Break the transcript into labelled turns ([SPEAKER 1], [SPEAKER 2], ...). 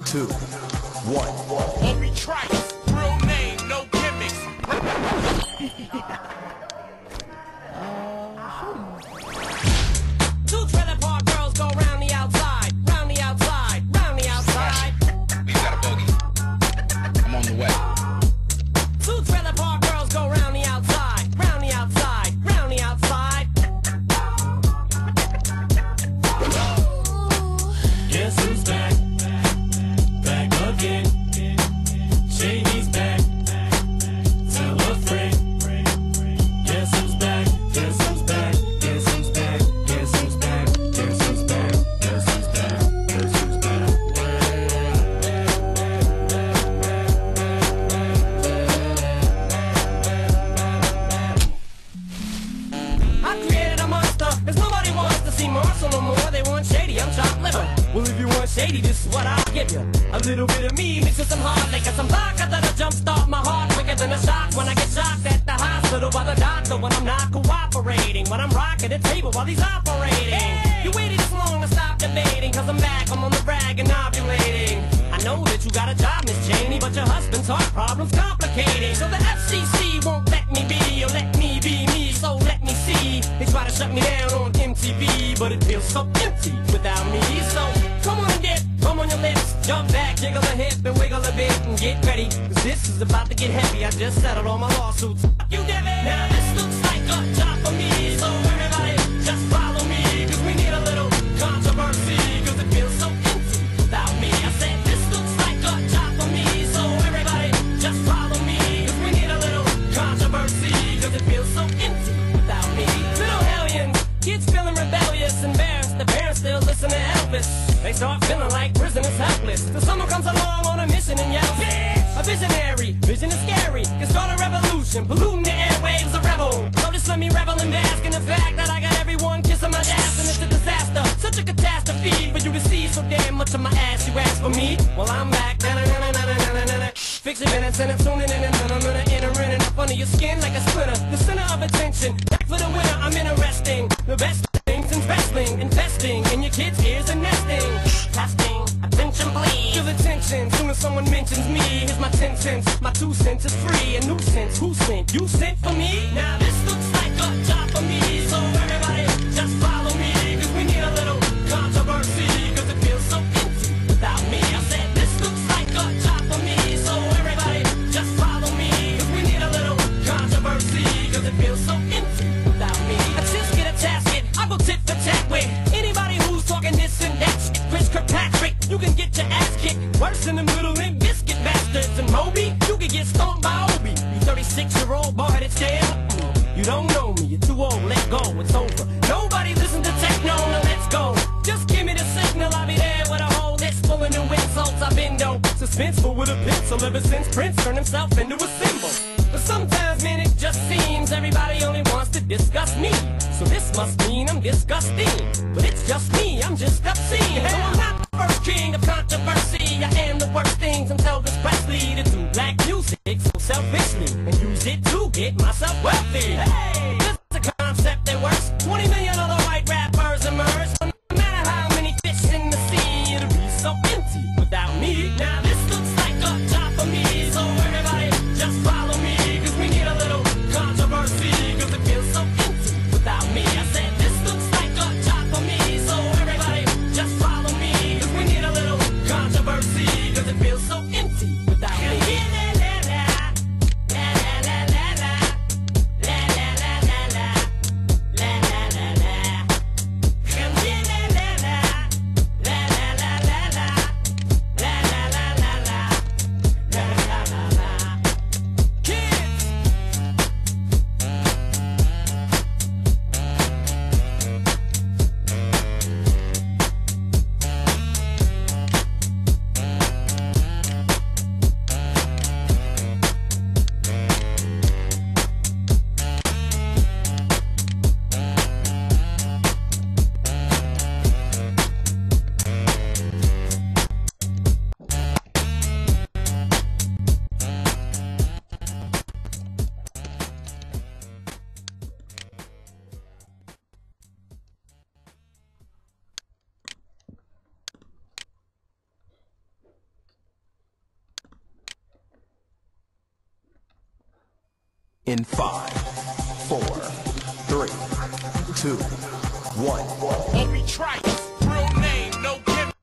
[SPEAKER 1] 2, 1.
[SPEAKER 2] Obi Trice, real name, no gimmicks.
[SPEAKER 3] Two trailer park girls go round the outside, round the outside, round the outside.
[SPEAKER 4] We got a bogey. I'm on the way.
[SPEAKER 3] Two trailer park girls go round the outside, round the outside, round the outside.
[SPEAKER 5] Guess who's back? Back again. Shady's back. Tell a friend. Guess who's back? Guess who's back? Guess who's back? Guess who's back? Guess who's back? Guess who's back? Guess who's back?
[SPEAKER 3] I created a monster, cause nobody wants to see Marshall no more. They want Shady, I'm chopped liver. Well, if you want Shady, this is what I'll give you. A little bit of me mixed with some hard liquor, some vodka that'll jumpstart my heart quicker than a shock when I get shocked at the hospital by the doctor when I'm not cooperating, when I'm rocking the table while he's operating. Hey! You waited this long to stop debating, cause I'm back, I'm on the brag and ovulating. I know that you got a job, Miss Cheney, but your husband's heart problem's complicating. So the FCC won't let me be, or let me be me, so let me see. They try to shut me down on MTV, but it feels so empty without me. So come on and dip, come on your lips, jump back, jiggle a hip and wiggle a bit and get ready, cause this is about to get heavy. I just settled all my lawsuits. You did it! Now this looks like a job for me, so everybody just follow me, cause we need a little controversy, cause it feels so empty without me. I said this looks like a job for me, so everybody just follow me, cause we need a little controversy, cause it feels so empty without me. Little hellions, kids feeling rebellious, embarrassed, the parents still listen to Elvis. They start feeling like prisoners helpless, till someone comes along on a mission and yells, a visionary, vision is scary, can start a revolution, polluting the airwaves, a rebel. So just let me revel and bask in the fact that I got everyone kissing my ass, and it's a disaster, such a catastrophe for you to see so damn much of my ass. You ask for me, well I'm back. Fix your minutes and I'm tuning in and I'm gonna enter in and up under your skin like a splinter. The center of attention, back for the winner, I'm interesting. The best things in wrestling, investing in your kids' ears and nesting. Testing, attention please. Feel the tension, soon as someone mentions me. Here's my 10 cents, my 2 cents is free. A nuisance, who sent? You sent for me? Now this looks like a job for me, so everybody just follow me, cause we need a little controversy, cause it feels so empty without me. I said this looks like a job for me, so everybody just follow me, cause we need a little controversy, cause it feels so empty without me. I just get a tasket, I go tit for tat with anybody who's talking this and that shit. Chris Kirkpatrick, you can get your ass kicked worse than the Middle and Biscuit bastards. And Moby, you can get stomped by Obi. You 36-year-old boy headed stale. You don't know me, you're too old, let go, it's over. Nobody listen to techno, now let's go. Just give me the signal, I'll be there with a whole list full of new insults. I've been though suspenseful with a pencil ever since Prince turned himself into a symbol. But sometimes, man, it just seems everybody only wants to discuss me. So this must mean I'm disgusting. But it's just me, I'm just obscene. So I'm not the first king of controversy. I am the worst things I'm Elvis Presley to do black music so selfishly and use it to get myself wealthy. Hey, this is a concept that works. 20 million other white rappers emerge. No matter how many fish in the sea, it'll be so empty without me. Now this looks like a job for me, so everybody just follow me, cause we need a little controversy, cause it feels so empty without me. I said this looks like a job for me, so everybody just
[SPEAKER 1] in 5, 4, 3, 2, 1.
[SPEAKER 2] Obi Trice, real name, no gimmicks.